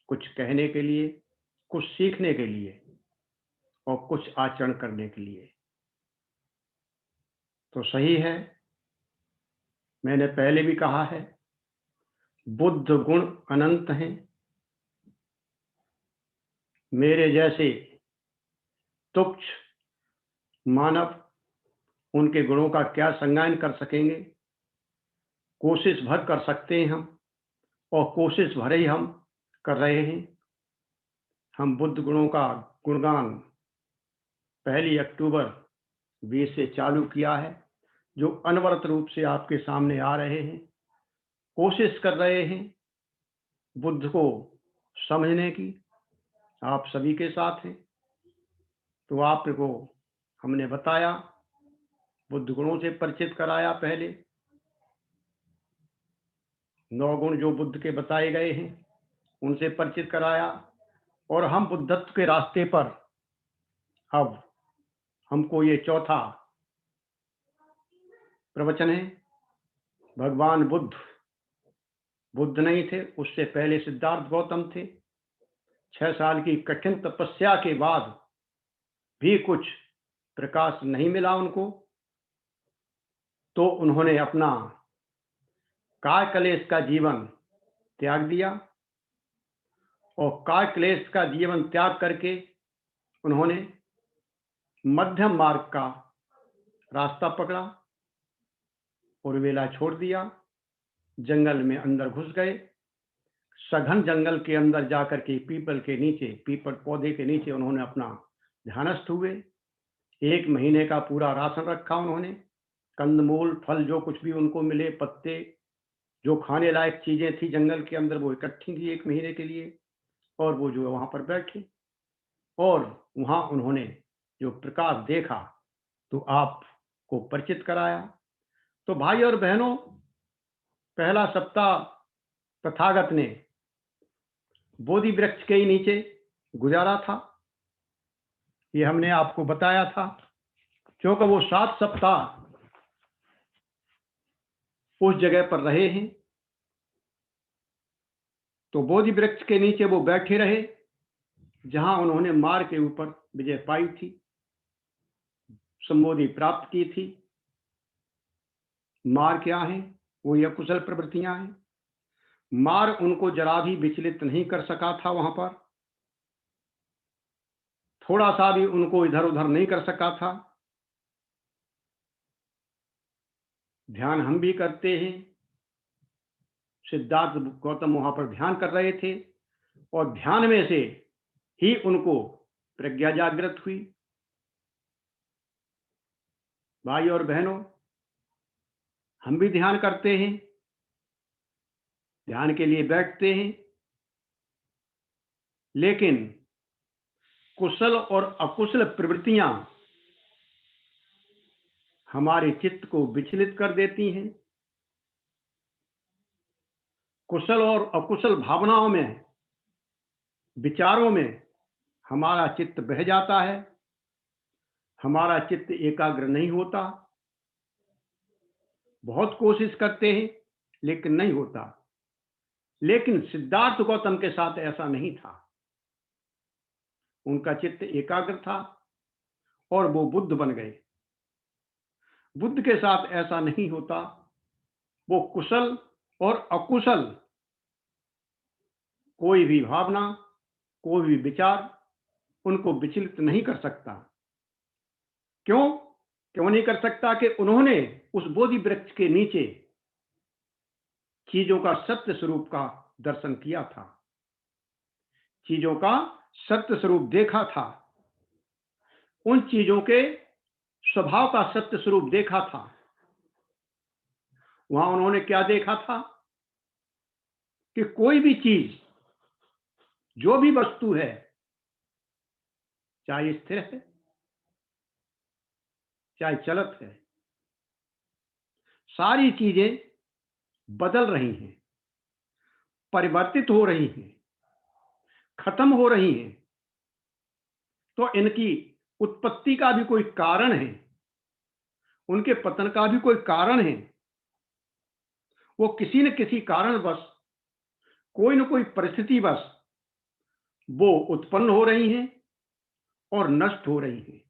कुछ कहने के लिए, कुछ सीखने के लिए और कुछ आचरण करने के लिए। तो सही है, मैंने पहले भी कहा है, बुद्ध गुण अनंत हैं। मेरे जैसे तुच्छ मानव उनके गुणों का क्या संज्ञान कर सकेंगे? कोशिश भर कर सकते हैं हम, और कोशिश भर ही हम कर रहे हैं। हम बुद्ध गुणों का गुणगान 1 अक्टूबर 20 से चालू किया है, जो अनवरत रूप से आपके सामने आ रहे हैं। कोशिश कर रहे हैं बुद्ध को समझने की, आप सभी के साथ हैं। तो आपको हमने बताया, बुद्ध गुणों से परिचित कराया, पहले 9 गुण जो बुद्ध के बताए गए हैं उनसे परिचित कराया, और हम बुद्धत्व के रास्ते पर अब हमको ये चौथा प्रवचन है। भगवान बुद्ध नहीं थे, उससे पहले सिद्धार्थ गौतम थे। 6 साल की कठिन तपस्या के बाद भी कुछ प्रकाश नहीं मिला उनको, तो उन्होंने अपना काय क्लेश का जीवन त्याग दिया, और काय क्लेश का जीवन त्याग करके उन्होंने मध्यम मार्ग का रास्ता पकड़ा, और वेला छोड़ दिया, जंगल में अंदर घुस गए। सघन जंगल के अंदर जाकर के पीपल पौधे के नीचे उन्होंने अपना ध्यानस्थ हुए। 1 महीने का पूरा राशन रखा उन्होंने, कंदमूल फल जो कुछ भी उनको मिले, पत्ते, जो खाने लायक चीजें थी जंगल के अंदर, वो इकट्ठी की 1 महीने के लिए, और वो जो वहां पर बैठे, और वहां उन्होंने जो प्रकाश देखा तो आपको परिचित कराया। तो भाई और बहनों, पहला सप्ताह तथागत ने बोधि वृक्ष के ही नीचे गुजारा था, ये हमने आपको बताया था, क्योंकि वो 7 सप्ताह उस जगह पर रहे हैं। तो बोधि वृक्ष के नीचे वो बैठे रहे, जहां उन्होंने मार के ऊपर विजय पाई थी, संबोधि प्राप्त की थी। मार क्या है? वो ये अकुशल प्रवृत्तियां हैं। मार उनको जरा भी विचलित नहीं कर सका था, वहां पर थोड़ा सा भी उनको इधर उधर नहीं कर सका था। ध्यान हम भी करते हैं, सिद्धार्थ गौतम वहां पर ध्यान कर रहे थे, और ध्यान में से ही उनको प्रज्ञा जागृत हुई। भाई और बहनों, हम भी ध्यान करते हैं, ध्यान के लिए बैठते हैं, लेकिन कुशल और अकुशल प्रवृत्तियां हमारे चित्त को विचलित कर देती हैं। कुशल और अकुशल भावनाओं में, विचारों में हमारा चित्त बह जाता है, हमारा चित्त एकाग्र नहीं होता। बहुत कोशिश करते हैं लेकिन नहीं होता। लेकिन सिद्धार्थ गौतम के साथ ऐसा नहीं था, उनका चित्त एकाग्र था और वो बुद्ध बन गए। बुद्ध के साथ ऐसा नहीं होता, वो कुशल और अकुशल कोई भी भावना, कोई भी विचार उनको विचलित नहीं कर सकता। क्यों क्यों नहीं कर सकता? कि उन्होंने उस बोधि वृक्ष के नीचे चीजों का सत्य स्वरूप का दर्शन किया था, चीजों का सत्य स्वरूप देखा था, उन चीजों के स्वभाव का सत्य स्वरूप देखा था। वहां उन्होंने क्या देखा था? कि कोई भी चीज, जो भी वस्तु है, चाहे स्थिर है चाहे चलत है, सारी चीजें बदल रही हैं, परिवर्तित हो रही हैं, खत्म हो रही हैं। तो इनकी उत्पत्ति का भी कोई कारण है, उनके पतन का भी कोई कारण है। वो किसी न किसी कारणवश कोई न कोई परिस्थिति बस वो उत्पन्न हो रही हैं और नष्ट हो रही हैं।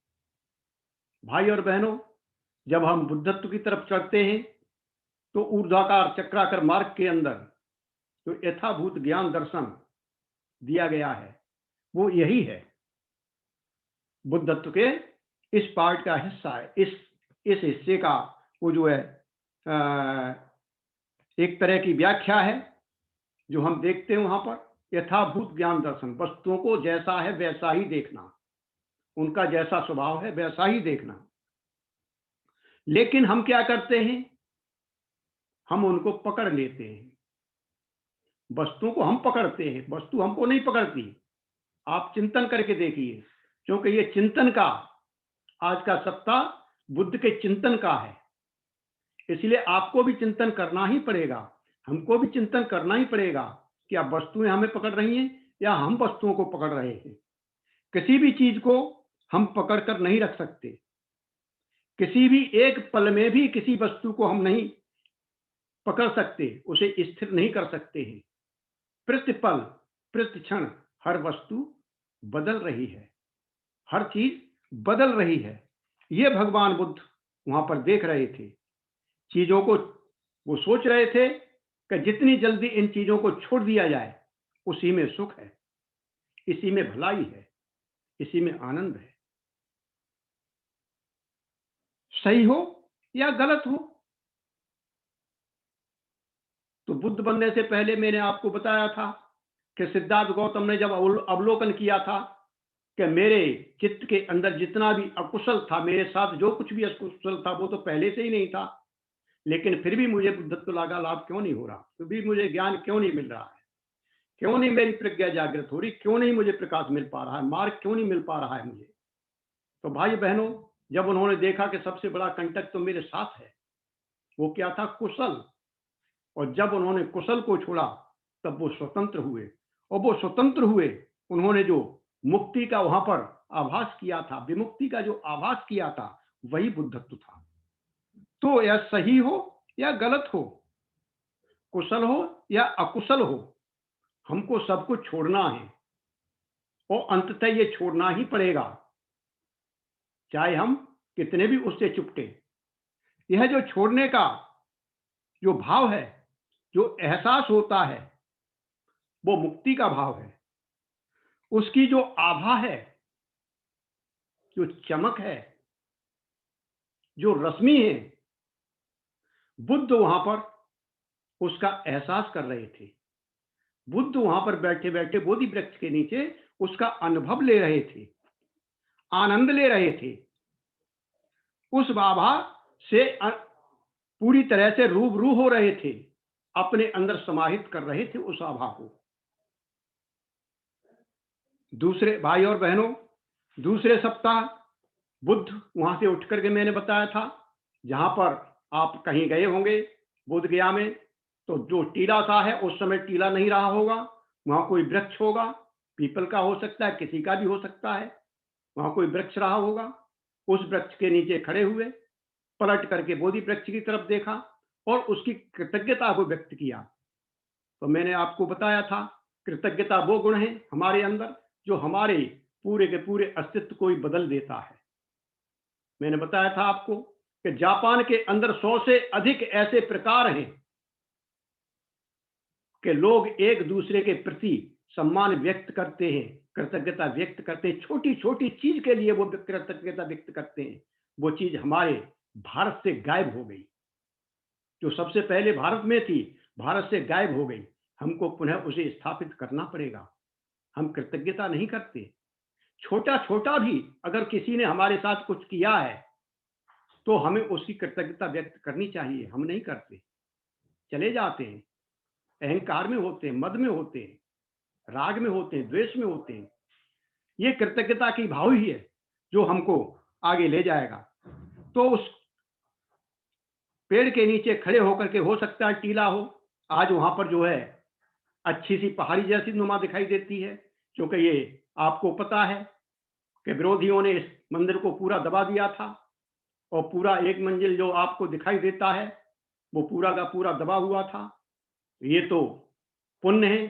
भाई और बहनों, जब हम बुद्धत्व की तरफ चढ़ते हैं तो ऊर्ध्वाकार चक्राकार मार्ग के अंदर जो यथाभूत ज्ञान दर्शन दिया गया है वो यही है, बुद्धत्व के इस पार्ट का हिस्सा है। इस हिस्से का वो जो है एक तरह की व्याख्या है जो हम देखते हैं वहां पर। यथाभूत ज्ञान दर्शन, वस्तुओं को जैसा है वैसा ही देखना, उनका जैसा स्वभाव है वैसा ही देखना। लेकिन हम क्या करते हैं, हम उनको पकड़ लेते हैं। वस्तुओं को हम पकड़ते हैं, वस्तु हमको नहीं पकड़ती। आप चिंतन करके देखिए, क्योंकि ये चिंतन का आज का सप्ताह बुद्ध के चिंतन का है, इसलिए आपको भी चिंतन करना ही पड़ेगा, हमको भी चिंतन करना ही पड़ेगा कि अब वस्तुएं हमें पकड़ रही हैं या हम वस्तुओं को पकड़ रहे हैं। किसी भी चीज को हम पकड़ कर नहीं रख सकते, किसी भी एक पल में भी किसी वस्तु को हम नहीं पकड़ सकते, उसे स्थिर नहीं कर सकते हैं। प्रतिपल प्रतिक्षण हर वस्तु बदल रही है, हर चीज बदल रही है। ये भगवान बुद्ध वहां पर देख रहे थे चीजों को। वो सोच रहे थे कि जितनी जल्दी इन चीजों को छोड़ दिया जाए उसी में सुख है, इसी में भलाई है, इसी में आनंद है। सही हो या गलत हो, तो बुद्ध बनने से पहले मैंने आपको बताया था कि सिद्धार्थ गौतम ने जब अवलोकन किया था कि मेरे चित्त के अंदर जितना भी अकुशल था, मेरे साथ जो कुछ भी अकुशल था वो तो पहले से ही नहीं था, लेकिन फिर भी मुझे बुद्धत्व लागा लाभ क्यों नहीं हो रहा, फिर भी मुझे ज्ञान क्यों नहीं मिल रहा है, क्यों नहीं मेरी प्रज्ञा जागृत हो रही, क्यों नहीं मुझे प्रकाश मिल पा रहा है, मार्ग क्यों नहीं मिल पा रहा है मुझे। तो भाई बहनों, जब उन्होंने देखा कि सबसे बड़ा कंटक तो मेरे साथ है, वो क्या था, कुशल, और जब उन्होंने कुशल को छोड़ा तब वो स्वतंत्र हुए, और वो स्वतंत्र हुए, उन्होंने जो मुक्ति का वहां पर आभास किया था, विमुक्ति का जो आभास किया था, वही बुद्धत्व था। तो यह सही हो या गलत हो, कुशल हो या अकुशल हो, हमको सब कुछ छोड़ना है, और अंततः ये छोड़ना ही पड़ेगा, चाहे हम कितने भी उससे चुपटे। यह जो छोड़ने का जो भाव है, जो एहसास होता है, वो मुक्ति का भाव है। उसकी जो आभा है, जो चमक है, जो रश्मि है, बुद्ध वहां पर उसका एहसास कर रहे थे। बुद्ध वहां पर बैठे बैठे बोधि वृक्ष के नीचे उसका अनुभव ले रहे थे, आनंद ले रहे थे, उस आभा से पूरी तरह से रूबरू हो रहे थे, अपने अंदर समाहित कर रहे थे उस आभा को। दूसरे भाई और बहनों, दूसरे सप्ताह बुद्ध वहां से उठ करके, मैंने बताया था, जहां पर आप कहीं गए होंगे बोध गया में, तो जो टीला सा है उस समय टीला नहीं रहा होगा, वहां कोई वृक्ष होगा, पीपल का हो सकता है, किसी का भी हो सकता है, वहां कोई वृक्ष रहा होगा। उस वृक्ष के नीचे खड़े हुए, पलट करके बोधि वृक्ष की तरफ देखा और उसकी कृतज्ञता को व्यक्त किया। तो मैंने आपको बताया था, कृतज्ञता वो गुण है हमारे अंदर जो हमारे पूरे के पूरे अस्तित्व को ही बदल देता है। मैंने बताया था आपको कि जापान के अंदर 100 से अधिक ऐसे प्रकार हैं कि लोग एक दूसरे के प्रति सम्मान व्यक्त करते हैं, कृतज्ञता व्यक्त करते हैं, छोटी छोटी चीज के लिए वो कृतज्ञता व्यक्त करते हैं। वो चीज हमारे भारत से गायब हो गई, जो सबसे पहले भारत में थी, भारत से गायब हो गई। हमको पुनः उसे स्थापित करना पड़ेगा। हम कृतज्ञता नहीं करते, छोटा छोटा भी अगर किसी ने हमारे साथ कुछ किया है तो हमें उसकी कृतज्ञता व्यक्त करनी चाहिए, हम नहीं करते, चले जाते हैं, अहंकार में होते हैं, मद में होते हैं, राग में होते हैं, द्वेष में होते हैं। ये कृतज्ञता की भाव ही है जो हमको आगे ले जाएगा। तो उस पेड़ के नीचे खड़े होकर के, हो सकता है टीला हो, आज वहां पर जो है अच्छी सी पहाड़ी जैसी नुमा दिखाई देती है, क्योंकि ये आपको पता है कि विरोधियों ने इस मंदिर को पूरा दबा दिया था, और पूरा एक मंजिल जो आपको दिखाई देता है वो पूरा का पूरा दबा हुआ था। ये तो पुण्य है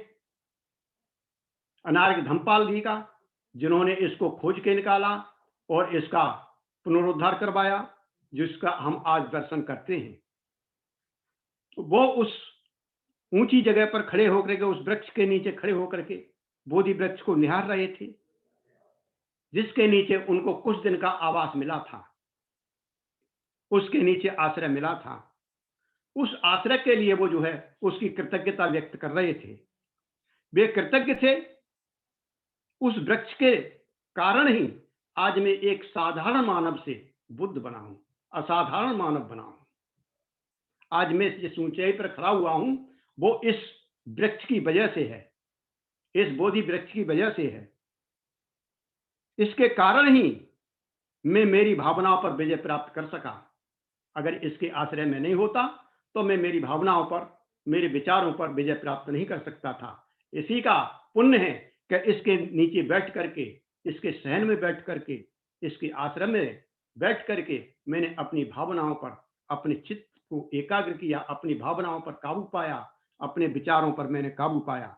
अनार्य धमपाल जी का, जिन्होंने इसको खोज के निकाला और इसका पुनरुद्धार करवाया, जिसका हम आज दर्शन करते हैं। तो वो उस ऊंची जगह पर खड़े होकर के, उस वृक्ष के नीचे खड़े होकर के बोधि वृक्ष को निहार रहे थे, जिसके नीचे उनको कुछ दिन का आवास मिला था, उसके नीचे आश्रय मिला था। उस आश्रय के लिए वो जो है उसकी कृतज्ञता व्यक्त कर रहे थे। वे कृतज्ञ थे उस वृक्ष के कारण ही आज मैं एक साधारण मानव से बुद्ध बना हूं, असाधारण मानव बना हूं। आज मैं जिस ऊंचाई पर खड़ा हुआ हूं वो इस वृक्ष की वजह से है, इस बोधि वृक्ष की वजह से है। इसके कारण ही मैं मेरी भावनाओं पर विजय प्राप्त कर सका। अगर इसके आश्रय में नहीं होता तो मैं मेरी भावनाओं पर, मेरे विचारों पर विजय प्राप्त नहीं कर सकता था। इसी का पुण्य है कि इसके नीचे बैठ करके, इसके सहन में बैठ करके, इसके आश्रम में बैठ करके मैंने अपनी भावनाओं पर, अपने चित्त को एकाग्र किया, अपनी भावनाओं पर काबू पाया, अपने विचारों पर मैंने काबू पाया।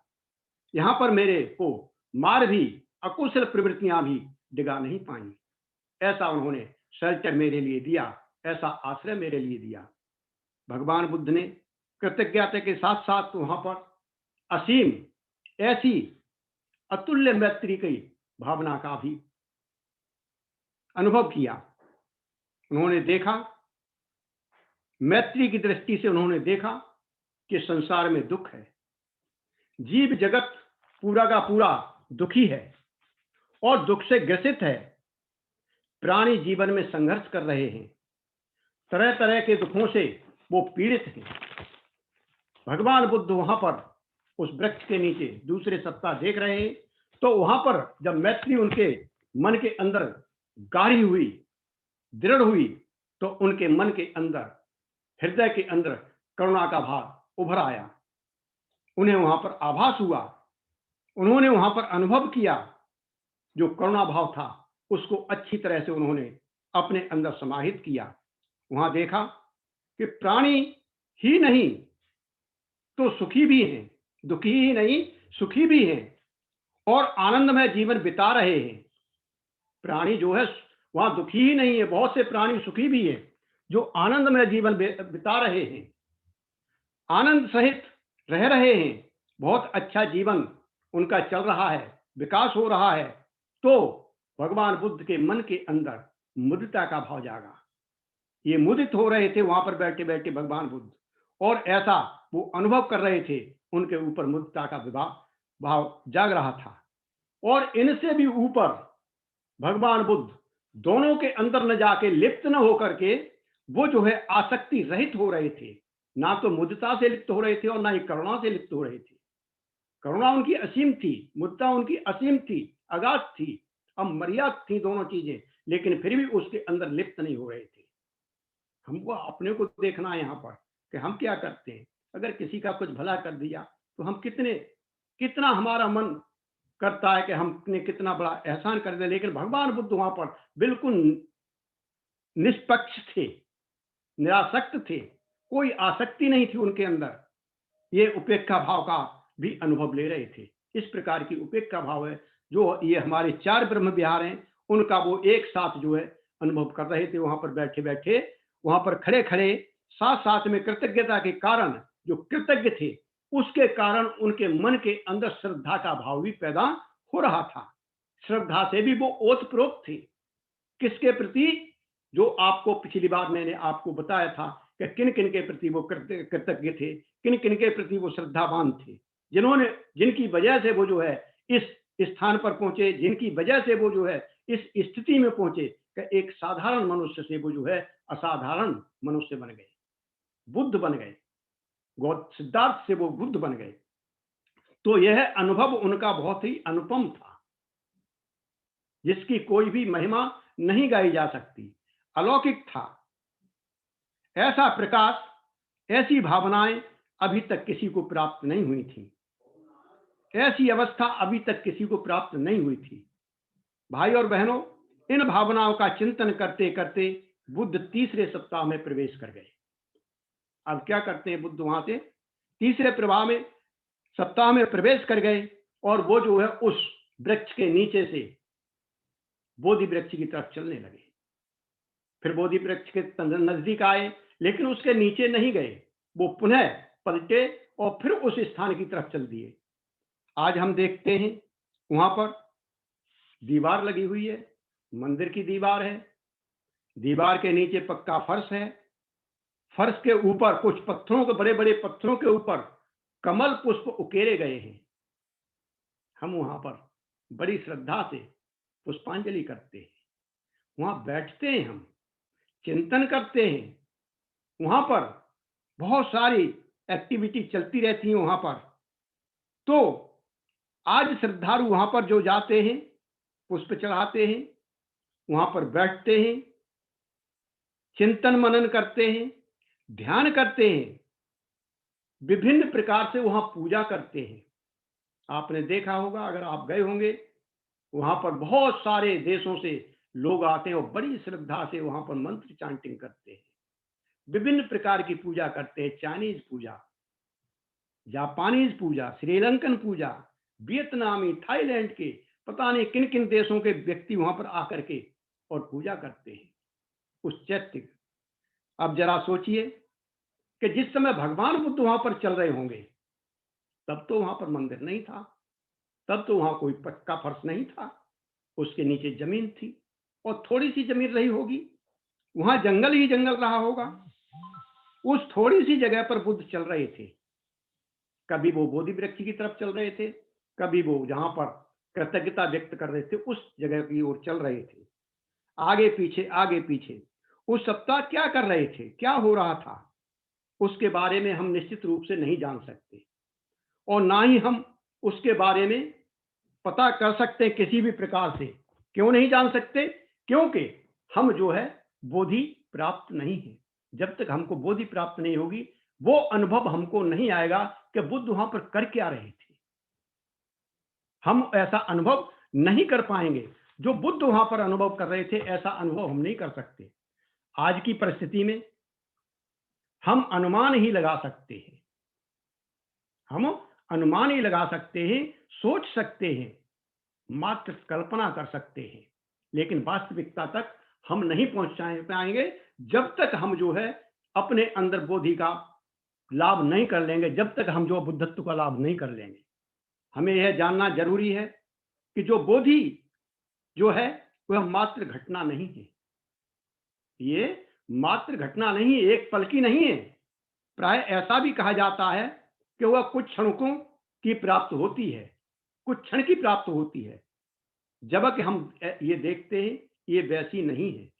यहाँ पर मेरे को मार भी, अकुशल प्रवृत्तियां भी डिगा नहीं पाई। ऐसा उन्होंने शेल्टर मेरे लिए दिया, ऐसा आश्रय मेरे लिए दिया। भगवान बुद्ध ने कृतज्ञता के साथ साथ वहां पर असीम, ऐसी अतुल्य मैत्री की भावना का भी अनुभव किया। उन्होंने देखा, मैत्री की दृष्टि से उन्होंने देखा कि संसार में दुख है, जीव जगत पूरा का पूरा दुखी है और दुख से ग्रसित है। प्राणी जीवन में संघर्ष कर रहे हैं, तरह तरह के दुखों से वो पीड़ित हैं। भगवान बुद्ध वहां पर उस वृक्ष के नीचे दूसरे सप्ताह देख रहे हैं, तो वहां पर जब मैत्री उनके मन के अंदर गाढ़ी हुई, दृढ़ हुई, तो उनके मन के अंदर, हृदय के अंदर करुणा का भाव उभर आया। उन्हें वहां पर आभास हुआ, उन्होंने वहां पर अनुभव किया। जो करुणा भाव था उसको अच्छी तरह से उन्होंने अपने अंदर समाहित किया। वहां देखा कि प्राणी ही नहीं तो सुखी भी हैं, दुखी ही नहीं सुखी भी हैं और आनंदमय जीवन बिता रहे हैं। प्राणी जो है वहां दुखी ही नहीं है, बहुत से प्राणी सुखी भी हैं जो आनंदमय जीवन बिता रहे हैं, आनंद सहित रह रहे हैं, बहुत अच्छा जीवन उनका चल रहा है, विकास हो रहा है। तो भगवान बुद्ध के मन के अंदर मुदिता का भाव जागा। ये मुदित हो रहे थे वहां पर बैठे बैठे भगवान बुद्ध, और ऐसा वो अनुभव कर रहे थे, उनके ऊपर मुदिता का भाव जाग रहा था। और इनसे भी ऊपर भगवान बुद्ध दोनों के अंदर न जाके, लिप्त न होकर के, वो जो है आसक्ति रहित हो रहे थे। ना तो मुदिता से लिप्त हो रहे थे और ना ही करुणा से लिप्त हो रहे थे। करुणा उनकी असीम थी, मुदिता उनकी असीम थी, अगाध थी, अमर्याद थी दोनों चीजें, लेकिन फिर भी उसके अंदर लिप्त नहीं हो रहे थे। हमको अपने को देखना है यहाँ पर कि हम क्या करते हैं। अगर किसी का कुछ भला कर दिया तो हम कितना हमारा मन करता है कि हमने कितना बड़ा एहसान कर दिया। लेकिन भगवान बुद्ध वहां पर बिल्कुल निष्पक्ष थे, निरासक्त थे, कोई आसक्ति नहीं थी उनके अंदर। ये उपेक्षा भाव का भी अनुभव ले रहे थे। इस प्रकार की उपेक्षा भाव है जो ये हमारे 4 ब्रह्म विहार हैं, उनका वो एक साथ जो है अनुभव कर रहे थे। वहां पर बैठे बैठे, वहां पर खड़े खड़े, साथ साथ में कृतज्ञता के कारण, जो कृतज्ञ थे उसके कारण उनके मन के अंदर श्रद्धा का भाव भी पैदा हो रहा था। श्रद्धा से भी वो ओतप्रोत थे। किसके प्रति? जो आपको पिछली बार मैंने आपको बताया था कि किन किन के प्रति वो कृतज्ञ थे, किन किन के प्रति वो श्रद्धावान थे, जिनकी वजह से वो जो है इस स्थान पर पहुंचे, जिनकी वजह से वो जो है इस स्थिति में पहुंचे कि एक साधारण मनुष्य से वो जो है असाधारण मनुष्य बन गए, बुद्ध बन गए, सिद्धार्थ से वो बुद्ध बन गए। तो यह अनुभव उनका बहुत ही अनुपम था, जिसकी कोई भी महिमा नहीं गाई जा सकती, अलौकिक था। ऐसा प्रकाश, ऐसी भावनाएं अभी तक किसी को प्राप्त नहीं हुई थी, ऐसी अवस्था अभी तक किसी को प्राप्त नहीं हुई थी। भाई और बहनों, इन भावनाओं का चिंतन करते करते बुद्ध तीसरे सप्ताह में प्रवेश कर गए। अब क्या करते हैं बुद्ध? वहां से तीसरे प्रवाह में सप्ताह में प्रवेश कर गए और वो जो है उस वृक्ष के नीचे से बोधि वृक्ष की तरफ चलने लगे। फिर बोधि वृक्ष के नजदीक आए, लेकिन उसके नीचे नहीं गए, वो पुनः पलटे और फिर उस स्थान की तरफ चल दिए। आज हम देखते हैं वहां पर दीवार लगी हुई है, मंदिर की दीवार है, दीवार के नीचे पक्का फर्श है, फर्श के ऊपर कुछ पत्थरों के, बड़े बड़े पत्थरों के ऊपर कमल पुष्प उकेरे गए हैं। हम वहां पर बड़ी श्रद्धा से पुष्पांजलि करते हैं, वहां बैठते हैं, हम चिंतन करते हैं। वहां पर बहुत सारी एक्टिविटी चलती रहती है वहां पर। तो आज श्रद्धालु वहां पर जो जाते हैं, पुष्प चढ़ाते हैं, वहां पर बैठते हैं, चिंतन मनन करते हैं, ध्यान करते हैं, विभिन्न प्रकार से वहां पूजा करते हैं। आपने देखा होगा, अगर आप गए होंगे, वहां पर बहुत सारे देशों से लोग आते हैं और बड़ी श्रद्धा से वहां पर मंत्र चांटिंग करते हैं, विभिन्न प्रकार की पूजा करते हैं। चाइनीज पूजा, जापानीज पूजा, श्रीलंकन पूजा, वियतनामी, थाईलैंड के, पता नहीं किन किन देशों के व्यक्ति वहां पर आकर के और पूजा करते हैं उस चैत्य की। अब जरा सोचिए कि जिस समय भगवान बुद्ध वहां पर चल रहे होंगे, तब तो वहां पर मंदिर नहीं था, तब तो वहां कोई पक्का फर्श नहीं था, उसके नीचे जमीन थी और थोड़ी सी जमीन रही होगी, वहां जंगल ही जंगल रहा होगा। उस थोड़ी सी जगह पर बुद्ध चल रहे थे। कभी वो बोधि वृक्ष की तरफ चल रहे थे, कभी वो जहां पर कृतज्ञता व्यक्त कर रहे थे उस जगह की ओर चल रहे थे, आगे पीछे आगे पीछे। उस सप्ताह क्या कर रहे थे, क्या हो रहा था, उसके बारे में हम निश्चित रूप से नहीं जान सकते, और ना ही हम उसके बारे में पता कर सकते किसी भी प्रकार से। क्यों नहीं जान सकते? क्योंकि हम जो है बोधि प्राप्त नहीं है। जब तक हमको बोधि प्राप्त नहीं होगी, वो अनुभव हमको नहीं आएगा कि बुद्ध वहां पर कर क्या रहे थे। हम ऐसा अनुभव नहीं कर पाएंगे जो बुद्ध वहां पर अनुभव कर रहे थे, ऐसा अनुभव हम नहीं कर सकते। आज की परिस्थिति में हम अनुमान ही लगा सकते हैं, हम अनुमान ही लगा सकते हैं, सोच सकते हैं, मात्र कल्पना कर सकते हैं, लेकिन वास्तविकता तक हम नहीं पहुंच पाएंगे जब तक हम जो है अपने अंदर बोधि का लाभ नहीं कर लेंगे, जब तक हम जो बुद्धत्व का लाभ नहीं कर लेंगे। हमें यह जानना जरूरी है कि जो बोधि जो है वह मात्र घटना नहीं है, ये मात्र घटना नहीं है, एक पल की नहीं है। प्राय ऐसा भी कहा जाता है कि वह कुछ क्षणों की प्राप्त होती है, कुछ क्षण की प्राप्त होती है, जबकि हम ये देखते हैं ये वैसी नहीं है।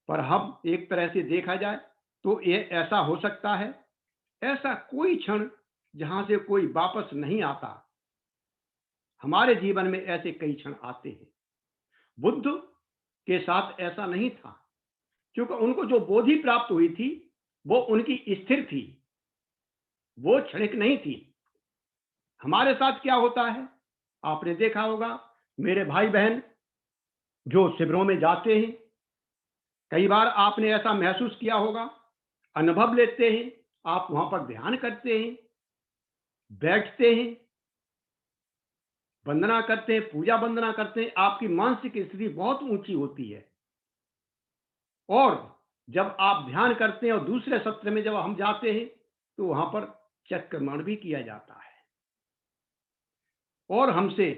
पर हम एक तरह से देखा जाए तो ये ऐसा हो सकता है, ऐसा कोई क्षण जहां से कोई वापस नहीं आता। हमारे जीवन में ऐसे कई क्षण आते हैं। बुद्ध के साथ ऐसा नहीं था, क्योंकि उनको जो बोधि प्राप्त हुई थी वो उनकी स्थिर थी, वो क्षणिक नहीं थी। हमारे साथ क्या होता है, आपने देखा होगा, मेरे भाई बहन जो शिविरों में जाते हैं, कई बार आपने ऐसा महसूस किया होगा, अनुभव लेते हैं, आप वहां पर ध्यान करते हैं, बैठते हैं, वंदना करते हैं, पूजा वंदना करते हैं, आपकी मानसिक स्थिति बहुत ऊंची होती है। और जब आप ध्यान करते हैं और दूसरे सत्र में जब हम जाते हैं तो वहां पर चक्रमण भी किया जाता है, और हमसे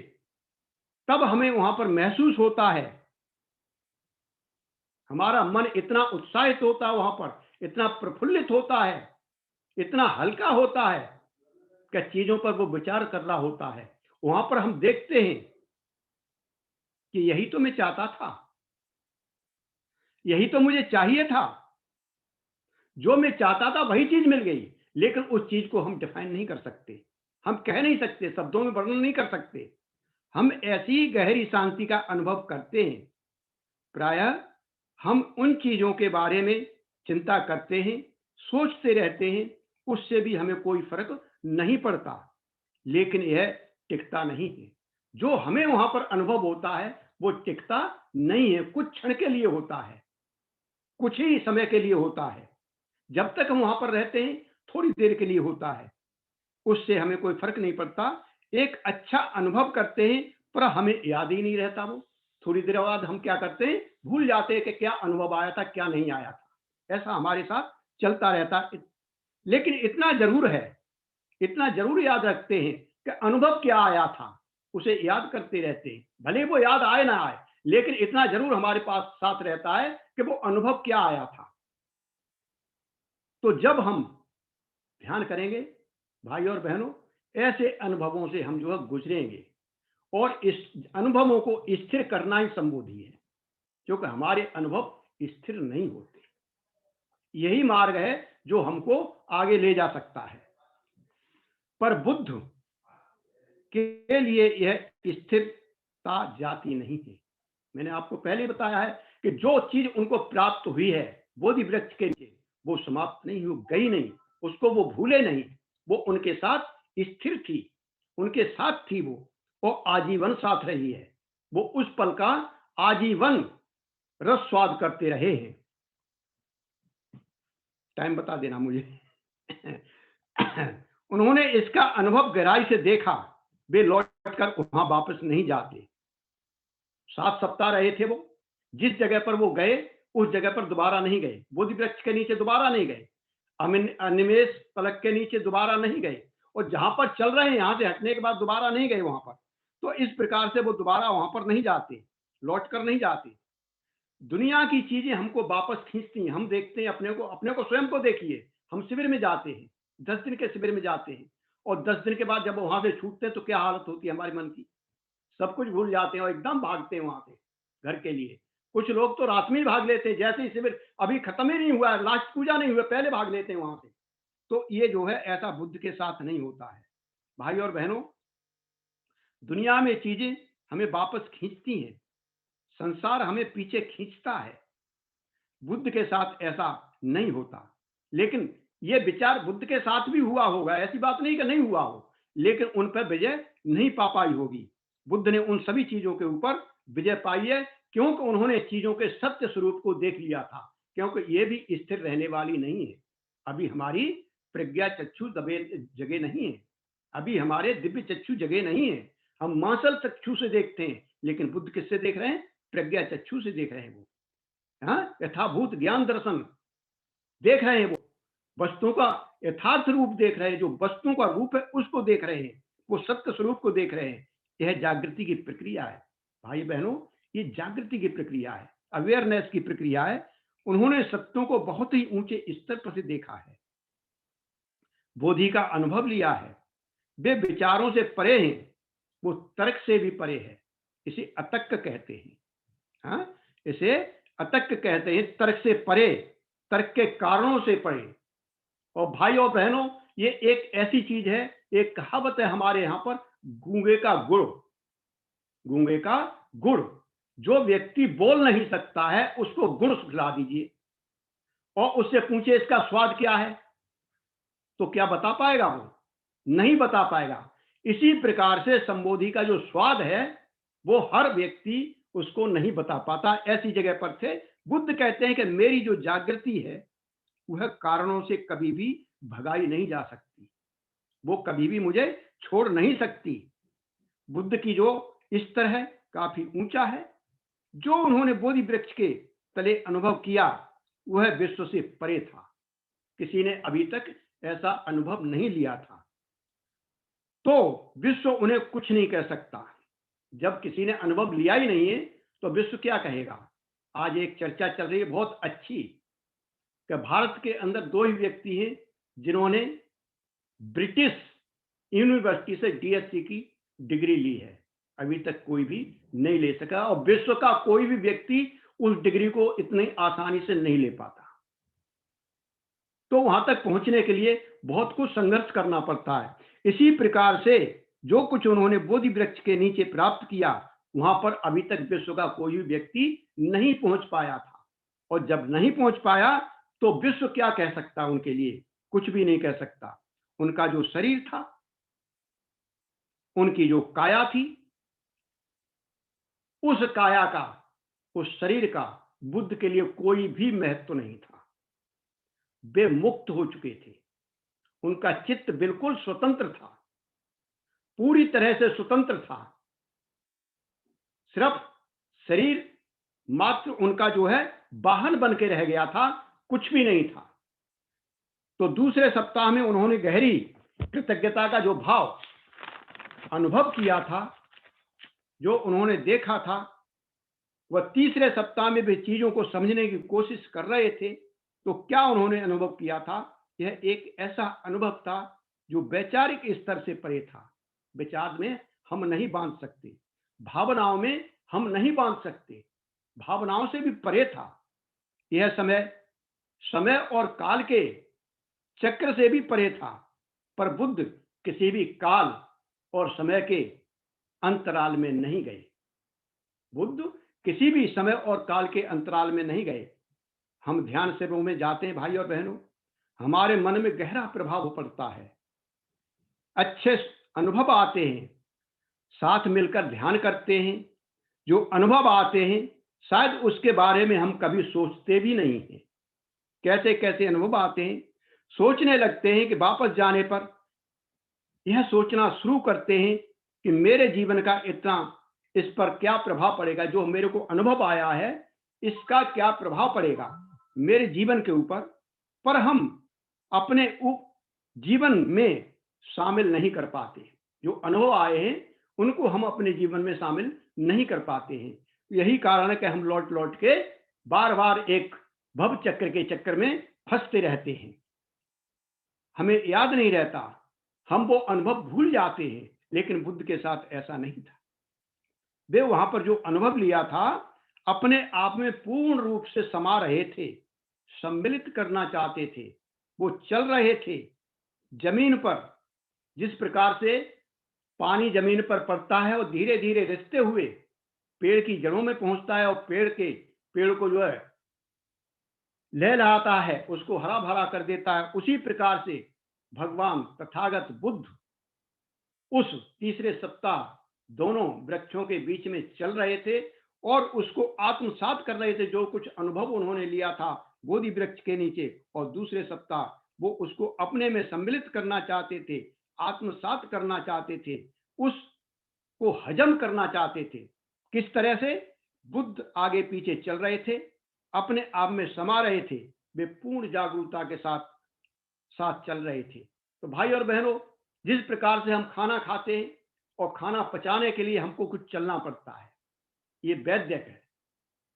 तब हमें वहां पर महसूस होता है, हमारा मन इतना उत्साहित होता है, वहां पर इतना प्रफुल्लित होता है, इतना हल्का होता है कि चीजों पर वो विचार कर रहा होता है। वहां पर हम देखते हैं कि यही तो मैं चाहता था, यही तो मुझे चाहिए था, जो मैं चाहता था वही चीज मिल गई। लेकिन उस चीज को हम डिफाइन नहीं कर सकते, हम कह नहीं सकते, शब्दों में वर्णन नहीं कर सकते। हम ऐसी गहरी शांति का अनुभव करते हैं, प्रायः हम उन चीजों के बारे में चिंता करते हैं, सोचते रहते हैं, उससे भी हमें कोई फर्क नहीं पड़ता, लेकिन यह टिकता नहीं है। जो हमें वहां पर अनुभव होता है वो टिकता नहीं है, कुछ क्षण के लिए होता है, कुछ ही समय के लिए होता है। जब तक हम वहां पर रहते हैं थोड़ी देर के लिए होता है, उससे हमें कोई फर्क नहीं पड़ता। एक अच्छा अनुभव करते हैं पर हमें याद ही नहीं रहता। वो थोड़ी देर बाद हम क्या करते हैं, भूल जाते हैं कि क्या अनुभव आया था, क्या नहीं आया था। ऐसा हमारे साथ चलता रहता है। लेकिन इतना जरूर है, इतना जरूर याद रखते हैं कि अनुभव क्या आया था, उसे याद करते रहते हैं। भले वो याद आए ना आए, लेकिन इतना जरूर हमारे पास साथ रहता है कि वो अनुभव क्या आया था। तो जब हम ध्यान करेंगे भाई और बहनों, ऐसे अनुभवों से हम जो है गुजरेंगे, और इस अनुभवों को स्थिर करना ही संबोधि है, क्योंकि हमारे अनुभव स्थिर नहीं होते। यही मार्ग है जो हमको आगे ले जा सकता है। पर बुद्ध के लिए यह स्थिरता जाती नहीं है। मैंने आपको पहले बताया है कि जो चीज उनको प्राप्त हुई है बोधि वृक्ष के नीचे, वो समाप्त नहीं हो गई, नहीं, उसको वो भूले नहीं। वो उनके साथ स्थिर थी, उनके साथ थी वो आजीवन साथ रही है। वो उस पल का आजीवन रस स्वाद करते रहे हैं। टाइम बता देना मुझे। उन्होंने इसका अनुभव गहराई से देखा। वे लौटकर वहां वापस नहीं जाते। 7 सप्ताह रहे थे वो। जिस जगह पर वो गए उस जगह पर दोबारा नहीं गए। बोधि वृक्ष के नीचे दोबारा नहीं गए, अनिमेष पलक के नीचे दोबारा नहीं गए, और जहां पर चल रहे हैं यहां से हटने के बाद दोबारा नहीं गए वहां पर। तो इस प्रकार से वो दोबारा वहां पर नहीं जाते, लौट कर नहीं जाते। दुनिया की चीजें हमको वापस खींचती हैं। हम देखते हैं अपने को स्वयं को देखिए। हम शिविर में जाते हैं, 10 दिन के शिविर में जाते हैं, और 10 दिन के बाद जब वहां से छूटते हैं तो क्या हालत होती है हमारे मन की। सब कुछ भूल जाते हैं और एकदम भागते हैं वहां से घर के लिए। कुछ लोग तो रात में ही भाग लेते हैं, जैसे ही शिविर अभी खत्म ही नहीं हुआ है, लास्ट पूजा नहीं हुआ, पहले भाग लेते हैं वहां से। तो ये जो है ऐसा बुद्ध के साथ नहीं होता है। भाई और बहनों, दुनिया में चीजें हमें वापस खींचती हैं, संसार हमें पीछे खींचता है। बुद्ध के साथ ऐसा नहीं होता। लेकिन ये विचार बुद्ध के साथ भी हुआ होगा, ऐसी बात नहीं कि नहीं हुआ हो, लेकिन उन पर विजय नहीं पा पाई होगी। बुद्ध ने उन सभी चीजों के ऊपर विजय पाई है, क्योंकि उन्होंने चीजों के सत्य स्वरूप को देख लिया था। क्योंकि ये भी स्थिर रहने वाली नहीं है। अभी हमारी प्रज्ञा चक्षु जगह नहीं है, अभी हमारे दिव्य चक्षु जगह नहीं है। हम मांसल चक्षु से देखते हैं, लेकिन बुद्ध किससे देख रहे हैं? प्रज्ञा चक्षु से देख रहे हैं। वो यथाभूत ज्ञान दर्शन देख रहे हैं। वो वस्तुओं का यथार्थ रूप देख रहे हैं, जो वस्तुओं का रूप है उसको देख रहे हैं, वो सत्य स्वरूप को देख रहे हैं। यह जागृति की प्रक्रिया है भाई बहनों, ये जागृति की प्रक्रिया है, अवेयरनेस की प्रक्रिया है। उन्होंने सत्यों को बहुत ही ऊंचे स्तर पर से देखा है, बोधि का अनुभव लिया है। वे विचारों से परे हैं, वो तर्क से भी परे है। इसे अतर्क कहते हैं। हाँ, इसे अतर्क कहते हैं, तर्क से परे, तर्क के कारणों से परे। और भाई और बहनों, ये एक ऐसी चीज है, एक कहावत है हमारे यहाँ पर, गूंगे का गुड़। गूंगे का गुड़, जो व्यक्ति बोल नहीं सकता है उसको गुड़ खिला दीजिए और उससे पूछे इसका स्वाद क्या है, तो क्या बता पाएगा? वो नहीं बता पाएगा। इसी प्रकार से संबोधि का जो स्वाद है वो हर व्यक्ति उसको नहीं बता पाता। ऐसी जगह पर थे बुद्ध कहते हैं कि मेरी जो जागृति है वह कारणों से कभी भी भगाई नहीं जा सकती, वो कभी भी मुझे छोड़ नहीं सकती। बुद्ध की जो स्तर है काफी ऊंचा है। जो उन्होंने बोधि वृक्ष के तले अनुभव किया वह विश्व से परे था। किसी ने अभी तक ऐसा अनुभव नहीं लिया था, तो विश्व उन्हें कुछ नहीं कह सकता। जब किसी ने अनुभव लिया ही नहीं है तो विश्व क्या कहेगा? आज एक चर्चा चल रही है बहुत अच्छी कि भारत के अंदर 2 ही व्यक्ति हैं जिन्होंने ब्रिटिश यूनिवर्सिटी से डीएससी की डिग्री ली है। अभी तक कोई भी नहीं ले सका, और विश्व का कोई भी व्यक्ति उस डिग्री को इतनी आसानी से नहीं ले पाता। तो वहां तक पहुंचने के लिए बहुत कुछ संघर्ष करना पड़ता है। इसी प्रकार से जो कुछ उन्होंने बोधि वृक्ष के नीचे प्राप्त किया, वहां पर अभी तक विश्व का कोई भी व्यक्ति नहीं पहुंच पाया था। और जब नहीं पहुंच पाया तो विश्व क्या कह सकता? उनके लिए कुछ भी नहीं कह सकता। उनका जो शरीर था, उनकी जो काया थी, उस काया का, उस शरीर का बुद्ध के लिए कोई भी महत्व नहीं था। वे मुक्त हो चुके थे, उनका चित्त बिल्कुल स्वतंत्र था, पूरी तरह से स्वतंत्र था। सिर्फ शरीर मात्र उनका जो है वाहन बन के रह गया था, कुछ भी नहीं था। तो दूसरे सप्ताह में उन्होंने गहरी कृतज्ञता का जो भाव अनुभव किया था, जो उन्होंने देखा था, वह तीसरे सप्ताह में भी चीजों को समझने की कोशिश कर रहे थे। तो क्या उन्होंने अनुभव किया था? यह एक ऐसा अनुभव था जो वैचारिक स्तर से परे था। विचार में हम नहीं बांध सकते, भावनाओं में हम नहीं बांध सकते, भावनाओं से भी परे था। यह समय और काल के चक्र से भी परे था। पर बुद्ध किसी भी काल और समय के अंतराल में नहीं गए। बुद्ध किसी भी समय और काल के अंतराल में नहीं गए। हम ध्यान शिविरों में जाते हैं भाई और बहनों, हमारे मन में गहरा प्रभाव पड़ता है, अच्छे अनुभव आते हैं, साथ मिलकर ध्यान करते हैं। जो अनुभव आते हैं शायद उसके बारे में हम कभी सोचते भी नहीं हैं। कैसे कैसे अनुभव आते हैं, सोचने लगते हैं कि वापस जाने पर यह सोचना शुरू करते हैं कि मेरे जीवन का इतना इस पर क्या प्रभाव पड़ेगा, जो मेरे को अनुभव आया है इसका क्या प्रभाव पड़ेगा मेरे जीवन के ऊपर। पर हम अपने जीवन में शामिल नहीं कर पाते। जो अनुभव आए हैं उनको हम अपने जीवन में शामिल नहीं कर पाते हैं। यही कारण है कि हम लौट लौट के बार बार एक भव चक्र के चक्कर में फंसते रहते हैं। हमें याद नहीं रहता, हम वो अनुभव भूल जाते हैं। लेकिन बुद्ध के साथ ऐसा नहीं था। वे वहां पर जो अनुभव लिया था अपने आप में पूर्ण रूप से समा रहे थे, सम्मिलित करना चाहते थे। वो चल रहे थे जमीन पर। जिस प्रकार से पानी जमीन पर पड़ता है और धीरे धीरे रिसते हुए पेड़ की जड़ों में पहुंचता है और पेड़ को जो है लहलहाता है, उसको हरा भरा कर देता है, उसी प्रकार से भगवान तथागत बुद्ध उस तीसरे सप्ताह दोनों वृक्षों के बीच में चल रहे थे और उसको आत्मसात कर रहे थे। जो कुछ अनुभव उन्होंने लिया था बोधि वृक्ष के नीचे, और दूसरे सप्ताह वो उसको अपने में सम्मिलित करना चाहते थे, आत्मसात करना चाहते थे, उसको हजम करना चाहते थे। किस तरह से? बुद्ध आगे पीछे चल रहे थे, अपने आप में समा रहे थे, वे पूर्ण जागरूकता के साथ चल रहे थे। तो भाई और बहनों, जिस प्रकार से हम खाना खाते हैं और खाना पचाने के लिए हमको कुछ चलना पड़ता है, ये वैद्यक है।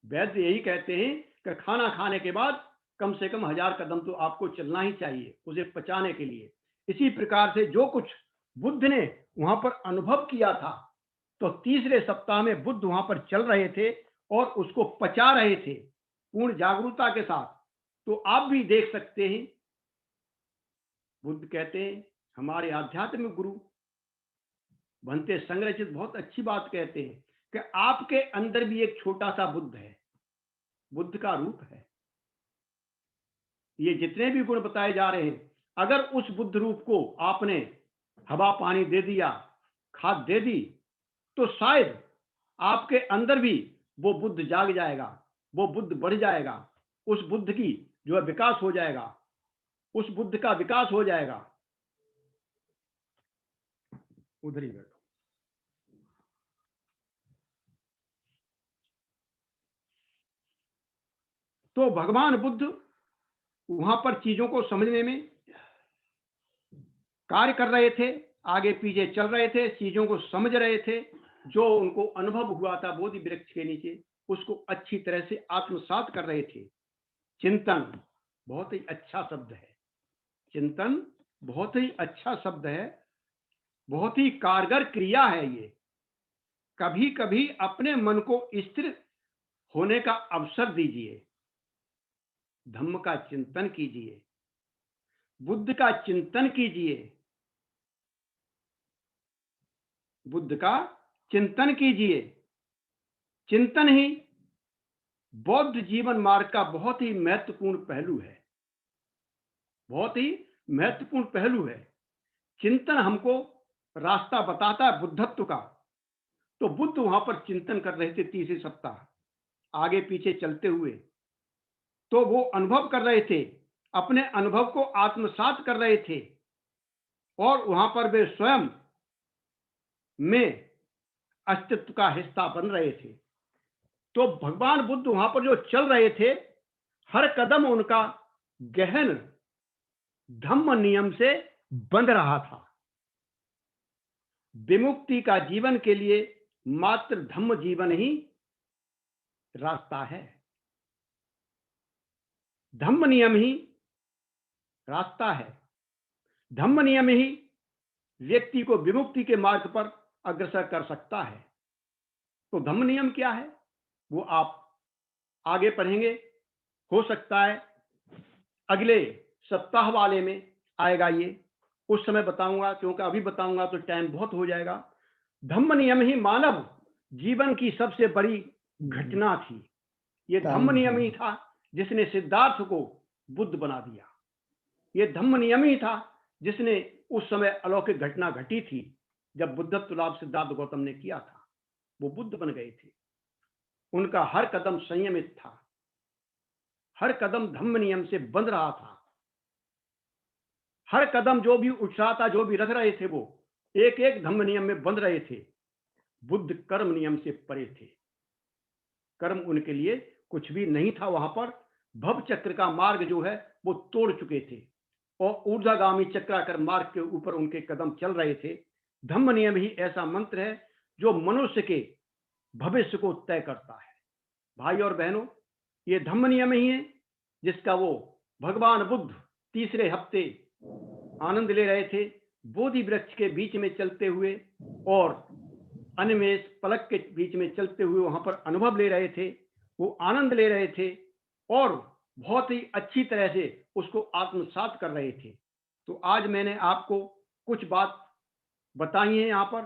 वैद्य यही कहते हैं कि खाना खाने के बाद कम से कम 1000 कदम तो आपको चलना ही चाहिए उसे पचाने के लिए। इसी प्रकार से जो कुछ बुद्ध ने वहां पर अनुभव किया था, तो तीसरे सप्ताह में बुद्ध वहां पर चल रहे थे और उसको पचा रहे थे पूर्ण जागरूकता के साथ। तो आप भी देख सकते हैं, बुद्ध कहते हैं, हमारे आध्यात्मिक गुरु भंते संग्रचित बहुत अच्छी बात कहते हैं कि आपके अंदर भी एक छोटा सा बुद्ध है, बुद्ध का रूप है। ये जितने भी गुण बताए जा रहे हैं, अगर उस बुद्ध रूप को आपने हवा पानी दे दिया, खाद दे दी, तो शायद आपके अंदर भी वो बुद्ध जाग जाएगा, वो बुद्ध बढ़ जाएगा, उस बुद्ध की जो है विकास हो जाएगा, उस बुद्ध का विकास हो जाएगा। उधर ही बैठो। तो भगवान बुद्ध वहां पर चीजों को समझने में कार्य कर रहे थे, आगे पीछे चल रहे थे, चीजों को समझ रहे थे। जो उनको अनुभव हुआ था बोधि वृक्ष के नीचे, उसको अच्छी तरह से आत्मसात कर रहे थे। चिंतन बहुत ही अच्छा शब्द है, चिंतन बहुत ही अच्छा शब्द है, बहुत ही कारगर क्रिया है ये। कभी कभी अपने मन को स्थिर होने का अवसर दीजिए, धम्म का चिंतन कीजिए, बुद्ध का चिंतन कीजिए, बुद्ध का चिंतन कीजिए। चिंतन ही बौद्ध जीवन मार्ग का बहुत ही महत्वपूर्ण पहलू है, बहुत ही महत्वपूर्ण पहलू है। चिंतन हमको रास्ता बताता है बुद्धत्व का। तो बुद्ध वहां पर चिंतन कर रहे थे तीसरे सप्ताह, आगे पीछे चलते हुए। तो वो अनुभव कर रहे थे, अपने अनुभव को आत्मसात कर रहे थे। और वहां पर वे स्वयं में अस्तित्व का हिस्सा बन रहे थे। तो भगवान बुद्ध वहां पर जो चल रहे थे, हर कदम उनका गहन धम्म नियम से बंध रहा था। विमुक्ति का जीवन के लिए मात्र धम्म जीवन ही रास्ता है। धम्म नियम ही रास्ता है। धम्म नियम ही व्यक्ति को विमुक्ति के मार्ग पर अग्रसर कर सकता है। तो धम्म नियम क्या है, वो आप आगे पढ़ेंगे। हो सकता है अगले सप्ताह वाले में आएगा ये, उस समय बताऊंगा, क्योंकि अभी बताऊंगा तो टाइम बहुत हो जाएगा। धम्म नियम ही मानव जीवन की सबसे बड़ी घटना थी। ये धम्म नियम ही था जिसने सिद्धार्थ को बुद्ध बना दिया। ये धम्म नियम ही था जिसने उस समय अलौकिक घटना घटी थी जब बुद्धत्व लाभ सिद्धार्थ गौतम ने किया था। वो बुद्ध बन गए थे। उनका हर कदम संयमित था, हर कदम धम्म नियम से बंध रहा था। हर कदम जो भी उठ रहा था, जो भी रख रहे थे, वो एक एक धम्म नियम में बंध रहे थे। बुद्ध कर्म नियम से परे थे। कर्म उनके लिए कुछ भी नहीं था। वहां पर भव चक्र का मार्ग जो है वो तोड़ चुके थे और ऊर्ध्वगामी चक्राकर मार्ग के ऊपर उनके कदम चल रहे थे। धम्म नियम ही ऐसा मंत्र है जो मनुष्य के भविष्य को तय करता है। भाई और बहनों, ये धम्म नियम ही है जिसका वो भगवान बुद्ध तीसरे हफ्ते आनंद ले रहे थे, बोधि वृक्ष के बीच में चलते हुए और अनिमेष पलक के बीच में चलते हुए वहां पर अनुभव ले रहे थे। वो आनंद ले रहे थे और बहुत ही अच्छी तरह से उसको आत्मसात कर रहे थे। तो आज मैंने आपको कुछ बात बताई है, यहाँ पर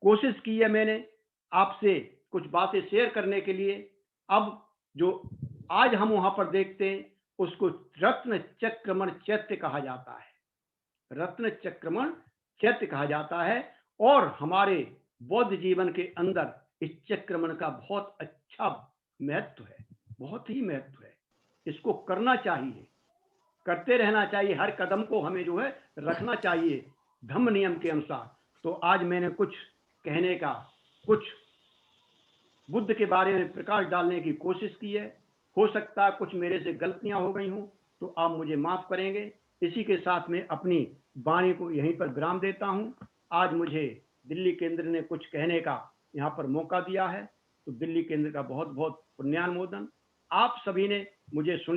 कोशिश की है मैंने आपसे कुछ बातें शेयर करने के लिए। अब जो आज हम वहां पर देखते हैं उसको रत्न चक्रमण चैत्य कहा जाता है। रत्न चक्रमण चैत्य कहा जाता है और हमारे बौद्ध जीवन के अंदर इस चक्रमण का बहुत अच्छा महत्व है, बहुत ही महत्व है। इसको करना चाहिए, करते रहना चाहिए। हर कदम को हमें जो है रखना चाहिए धम्म नियम के अनुसार। तो आज मैंने कुछ कहने का, कुछ बुद्ध के बारे में प्रकाश डालने की कोशिश की है। हो सकता है कुछ मेरे से गलतियां हो गई हों, तो आप मुझे माफ करेंगे। इसी के साथ में अपनी वाणी को यहीं पर विराम देता हूं। आज मुझे दिल्ली केंद्र ने कुछ कहने का यहाँ पर मौका दिया है, तो दिल्ली केंद्र का बहुत बहुत पुण्यानुमोदन। आप सभी ने मुझे सुन